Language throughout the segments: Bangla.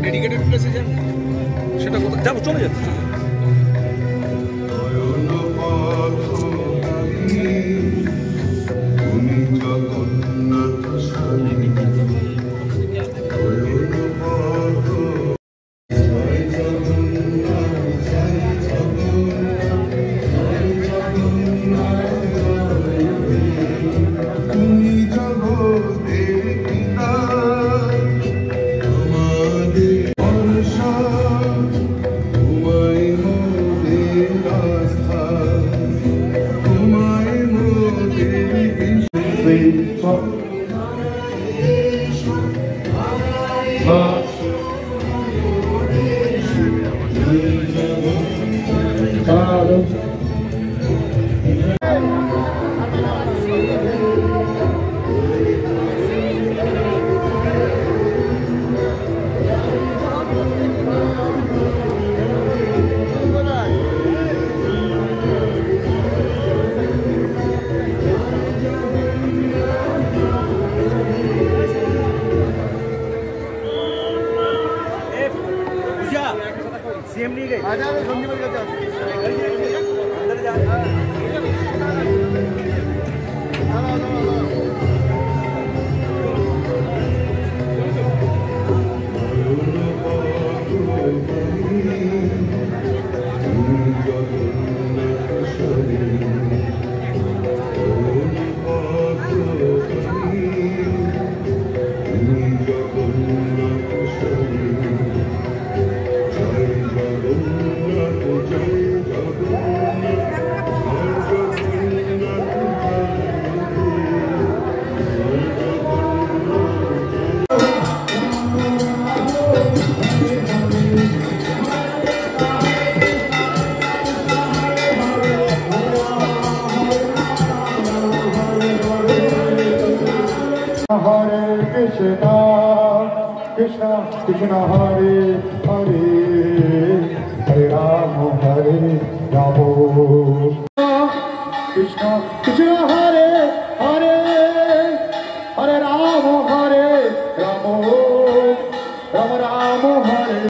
ডেডিকেটেড প্লেসে যান, সেটা কোথায় যাবো, চলে যাচ্ছে। सीएम नहीं गए, आजा संदीप का चाचा अंदर जा। Krishna Krishna Hare Hare Hare Rama Hare Rama Krishna Krishna Hare Hare Hare Rama Hare Rama Rama Rama Hare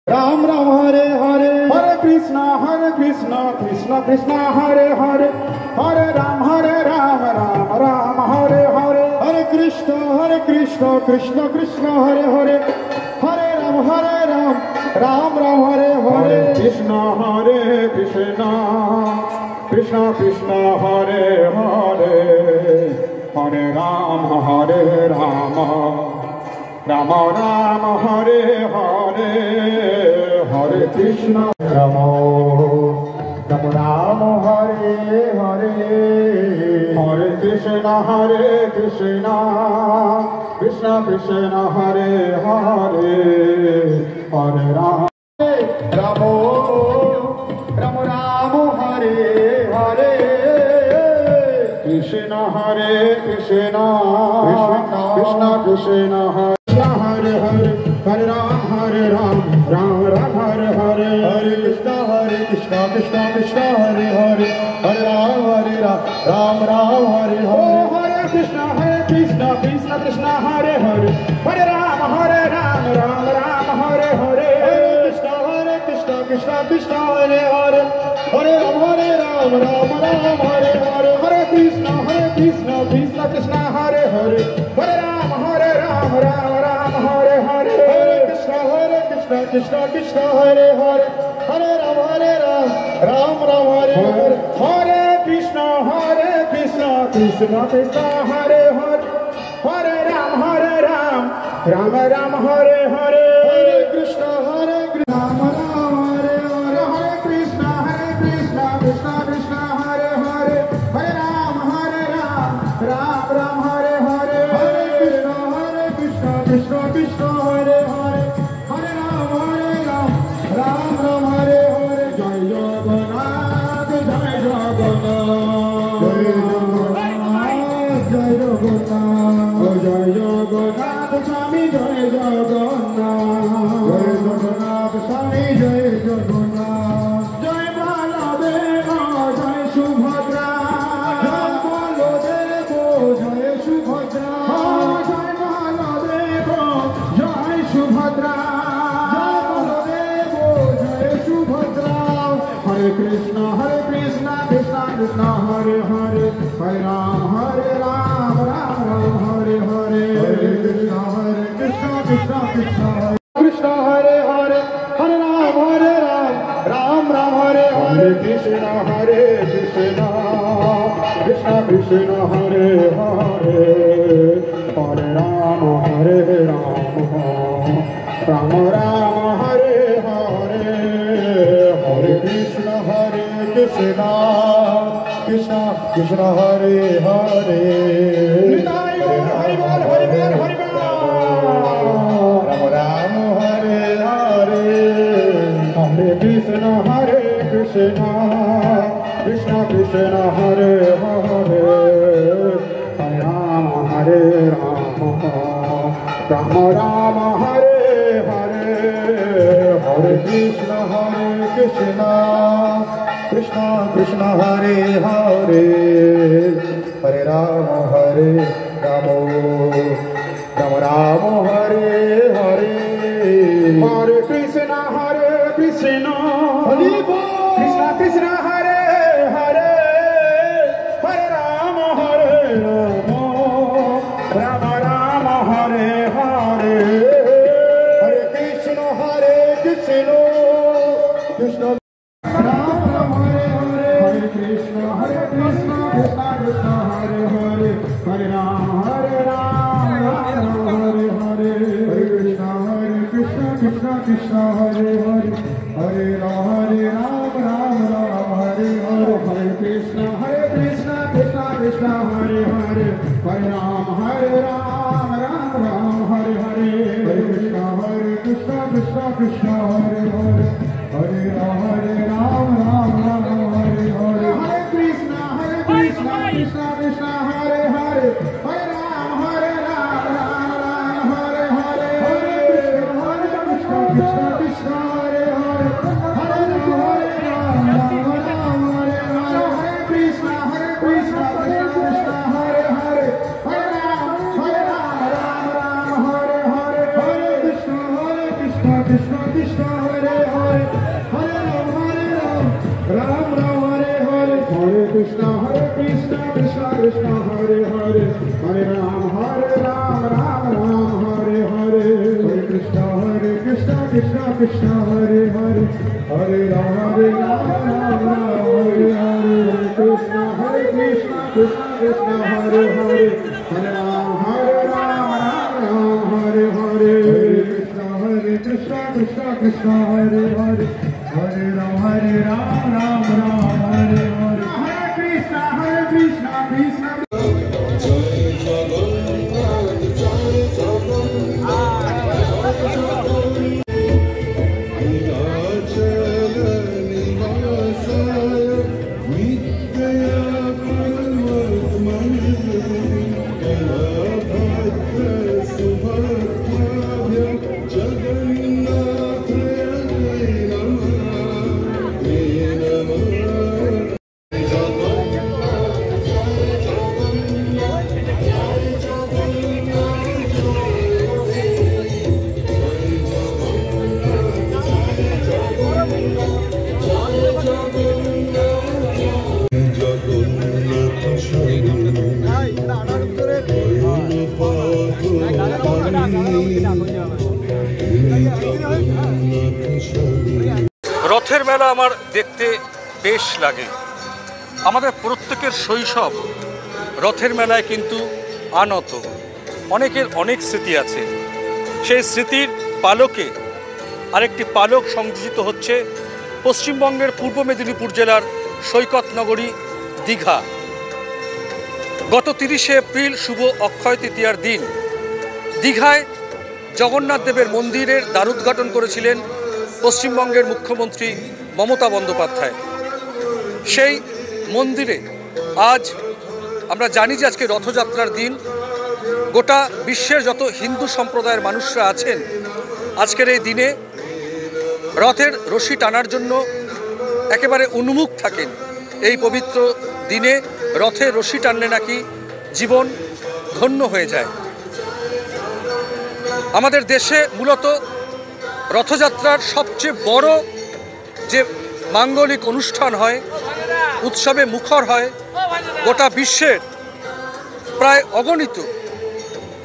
Ram Ram Hare Hare Hare Krishna Krishna Krishna Hare Hare Hare Ram Ram Ram Hare Hare Hare Krishna Krishna Krishna Hare Hare Hare Ram Ram Ram Hare Hare Krishna Krishna Krishna Krishna Hare Hare Hare Ram Rama Rama Hare Hare Hare Krishna Rama Rama Hare Hare Hare Krishna Krishna Krishna Hare Hare Hare Rama Rama Rama Hare Hare Krishna Krishna Krishna Hare Hare Hare Hare Ram Ram Hare Hare Hare Krishna Krishna Krishna Hare Hare Hare Ram Ram Hare Hare Hare Krishna Krishna Krishna Hare Hare Hare Ram Ram Hare Hare Krishna Krishna Hare Hare Hare Ram Hare Hare Hare Krishna Krishna Krishna Hare Hare Hare Ram Hare Ram Hare Hare Hare Krishna Krishna Krishna Hare Hare Hare Ram Ram Hare Hare Hare Krishna Krishna Krishna Hare Hare Hare Ram Ram Hare Hare Hare Krishna Ram Hare Hare Hare Krishna Krishna Krishna Hare Hare Hare Ram Ram Hare Hare Hare Krishna Krishna Krishna Hare Hare Hare Ram Ram Hare Hare Jai Jagannath Jai Jagannath Jai Jagannath Jai Jagannath Swami Jai Jagannath Swami Jai Jagannath Jai Baladeva Jai Subhadra Jai Baladeva Jai Subhadra Jai Baladeva Jai Subhadra Jai Baladeva Jai Subhadra Hare Krishna Krishna Krishna Hare Hare Hare Ram Ram Hare Hare Hare Krishna Krishna Krishna Krishna Hare Hare Hare Ram Ram Hare Hare Krishna Krishna Krishna Hare Hare Hare Ram Ram Hare Hare Hare Krishna Krishna Krishna Hare Hare Hare Ram Hare Hare Hare Krishna Krishna Krishna Hare Hare Hare Ram Ram Hare Hare Hare Krishna Krishna Hare Hare Hare Ram Ram Hare Hare Hare Krishna Krishna Krishna Hare Hare Hare Ram Ram Hare Hare Hare Krishna Krishna Ram Hare Hare Hare Krishna Krishna Krishna Hare Hare Hare Ram Hare Hare Hare Krishna Krishna Krishna Hare Hare Hare Ram Hare Hare Hare Krishna Krishna Krishna Hare Hare Hare Ram Hare Hare Hare Krishna Krishna Krishna Hare Hare Hare Ram Hare Hare Hare Krishna Krishna Krishna Hare Hare Hare Ram Hare Hare Hare Krishna Krishna Hare Hare Hare Ram Hare Krishna Krishna Krishna Hare Hare Hare Ram Hare Hare Hare Krishna Krishna Hare Hare Hare Ram Hare Hare Hare Krishna Krishna Krishna Hare Hare Hare Ram Hare Hare Hare Krishna Krishna Krishna Hare Hare Hare Ram Hare Hare Krishna Krishna Krishna Hare Hare Hare Ram Hare Hare Krishna Krishna Hare Hare Hare Ram Hare Hare Hare Krishna Krishna রথের মেলা আমার দেখতে বেশ লাগে। আমাদের প্রত্যেকের শৈশব রথের মেলায় কিন্তু আনত। অনেকের অনেক স্মৃতি আছে। সেই স্মৃতির পালকে আরেকটি পালক সংযোজিত হচ্ছে পশ্চিমবঙ্গের পূর্ব মেদিনীপুর জেলার সৈকত নগরী দীঘা। গত 30শে এপ্রিল শুভ অক্ষয় তৃতীয়ার দিন দীঘায় জগন্নাথ দেবের মন্দিরের দ্বারোদ্ঘাটন করেছিলেন পশ্চিমবঙ্গের মুখ্যমন্ত্রী মমতা বন্দ্যোপাধ্যায়। সেই মন্দিরে আজ আমরা জানি যে আজকে রথযাত্রার দিন। গোটা বিশ্বের যত হিন্দু সম্প্রদায়ের মানুষরা আছেন আজকের এই দিনে রথের রশি টানার জন্য একেবারে উন্মুখ থাকেন। এই পবিত্র দিনে রথের রশি টানলে নাকি জীবন ধন্য হয়ে যায়। আমাদের দেশে মূলত রথযাত্রার সবচেয়ে বড় যে মাঙ্গলিক অনুষ্ঠান হয়, উৎসবে মুখর হয়। গোটা বিশ্বের প্রায় অগণিত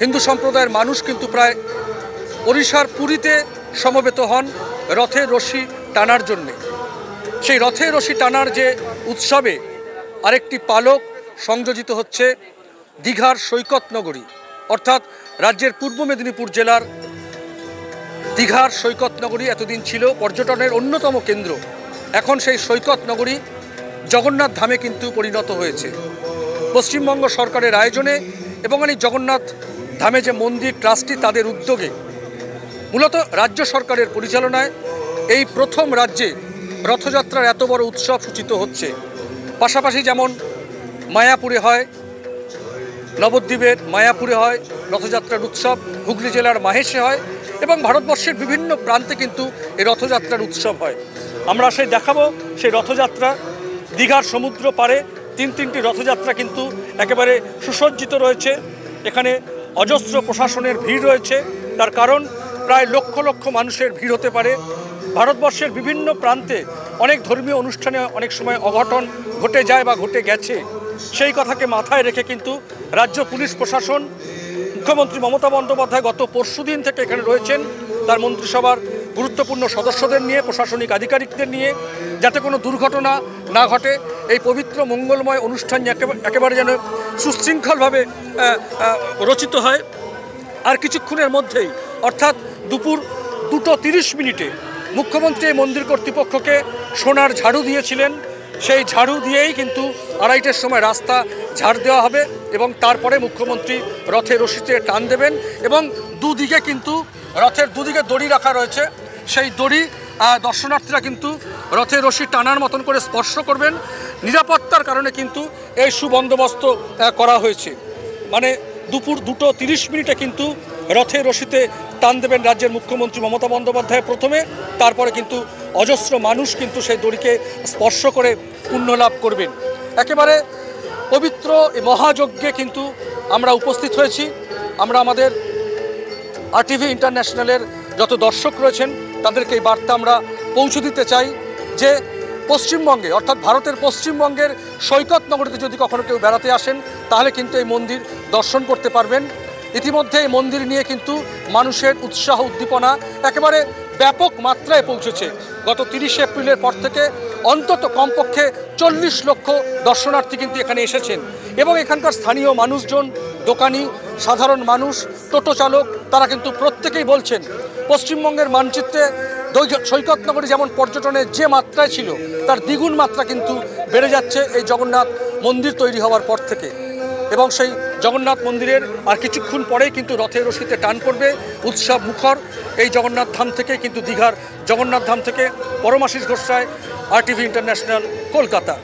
হিন্দু সম্প্রদায়ের মানুষ কিন্তু প্রায় ওড়িশার পুরীতে সমবেত হন রথের রশি টানার জন্যে। সেই রথের রশি টানার যে উৎসবে আরেকটি পালক সংযোজিত হচ্ছে দীঘার সৈকত নগরী, অর্থাৎ রাজ্যের পূর্ব মেদিনীপুর জেলার দীঘার সৈকত নগরী এতদিন ছিল পর্যটনের অন্যতম কেন্দ্র। এখন সেই সৈকত নগরী জগন্নাথ ধামে কিন্তু পরিণত হয়েছে। পশ্চিমবঙ্গ সরকারের আয়োজনে এবং এই জগন্নাথ ধামে যে মন্দির ট্রাস্টি তাদের উদ্যোগে মূলত রাজ্য সরকারের পরিচালনায় এই প্রথম রাজ্যে রথযাত্রার এত বড় উৎসব সূচিত হচ্ছে। পাশাপাশি যেমন মায়াপুরে হয়, নবদ্বীপের মায়াপুরে হয় রথযাত্রার উৎসব, হুগলি জেলার মাহেশে হয় এবং ভারতবর্ষের বিভিন্ন প্রান্তে কিন্তু এই রথযাত্রার উৎসব হয়। আমরা সেই দেখাবো সেই রথযাত্রা। দীঘার সমুদ্র পাড়ে তিনটি রথযাত্রা কিন্তু একেবারে সুসজ্জিত রয়েছে। এখানে অজস্র প্রশাসনের ভিড় রয়েছে। তার কারণ প্রায় লক্ষ লক্ষ মানুষের ভিড় হতে পারে। ভারতবর্ষের বিভিন্ন প্রান্তে অনেক ধর্মীয় অনুষ্ঠানে অনেক সময় অঘটন ঘটে যায় বা ঘটে গেছে। সেই কথাকে মাথায় রেখে কিন্তু রাজ্য পুলিশ প্রশাসন, মুখ্যমন্ত্রী মমতা বন্দ্যোপাধ্যায় গত পরশুদিন থেকে এখানে রয়েছেন তার মন্ত্রিসভার গুরুত্বপূর্ণ সদস্যদের নিয়ে, প্রশাসনিক আধিকারিকদের নিয়ে, যাতে কোনো দুর্ঘটনা না ঘটে। এই পবিত্র মঙ্গলময় অনুষ্ঠান একেবারে যেন সুশৃঙ্খলভাবে রচিত হয়। আর কিছুক্ষণের মধ্যেই অর্থাৎ দুপুর 2:30 মুখ্যমন্ত্রী এই মন্দির কর্তৃপক্ষকে সোনার ঝাড়ু দিয়েছিলেন। সেই ঝাড়ু দিয়েই কিন্তু 2:30টার সময় রাস্তা ঝাড় দেওয়া হবে এবং তারপরে মুখ্যমন্ত্রী রথের রশিতে টান দেবেন এবং দুদিকে কিন্তু রথের দুদিকে দড়ি রাখা রয়েছে। সেই দড়ি দর্শনার্থীরা কিন্তু রথের রশি টানার মতন করে স্পর্শ করবেন। নিরাপত্তার কারণে কিন্তু এই সুবন্দোবস্ত করা হয়েছে। মানে দুপুর 2:30 কিন্তু রথের রশিতে টান দেবেন রাজ্যের মুখ্যমন্ত্রী মমতা বন্দ্যোপাধ্যায় প্রথমে, তারপরে কিন্তু অজস্র মানুষ কিন্তু সেই দড়িকে স্পর্শ করে পুণ্য লাভ করবেন। একেবারে পবিত্র এই মহাযজ্ঞে কিন্তু আমরা উপস্থিত হয়েছি। আমরা আমাদের RTV ইন্টারন্যাশনালের যত দর্শক রয়েছেন তাদেরকে এই বার্তা আমরা পৌঁছে দিতে চাই যে পশ্চিমবঙ্গে অর্থাৎ ভারতের পশ্চিমবঙ্গের সৈকত নগরীতে যদি কখনো কেউ বেড়াতে আসেন তাহলে কিন্তু এই মন্দির দর্শন করতে পারবেন। ইতিমধ্যে এই মন্দির নিয়ে কিন্তু মানুষের উৎসাহ উদ্দীপনা একেবারে ব্যাপক মাত্রায় পৌঁছেছে। গত 30শে এপ্রিলের পর থেকে অন্তত কমপক্ষে 40 লক্ষ দর্শনার্থী কিন্তু এখানে এসেছেন এবং এখানকার স্থানীয় মানুষজন, দোকানি, সাধারণ মানুষ, টোটো চালক তারা কিন্তু প্রত্যেকেই বলছেন পশ্চিমবঙ্গের মানচিত্রে সৈকত নগরী যেমন পর্যটনের যে মাত্রায় ছিল তার দ্বিগুণ মাত্রা কিন্তু বেড়ে যাচ্ছে এই জগন্নাথ মন্দির তৈরি হওয়ার পর থেকে। এবং সেই জগন্নাথ মন্দিরের আর কিছুক্ষণ পরেই কিন্তু রথের রশিতে টান পড়বে। উৎসব মুখর এই জগন্নাথ ধাম থেকে কিন্তু দীঘার জগন্নাথ ধাম থেকে পরমাশিস ঘোষ রায়, RTV ইন্টারন্যাশনাল, কলকাতা।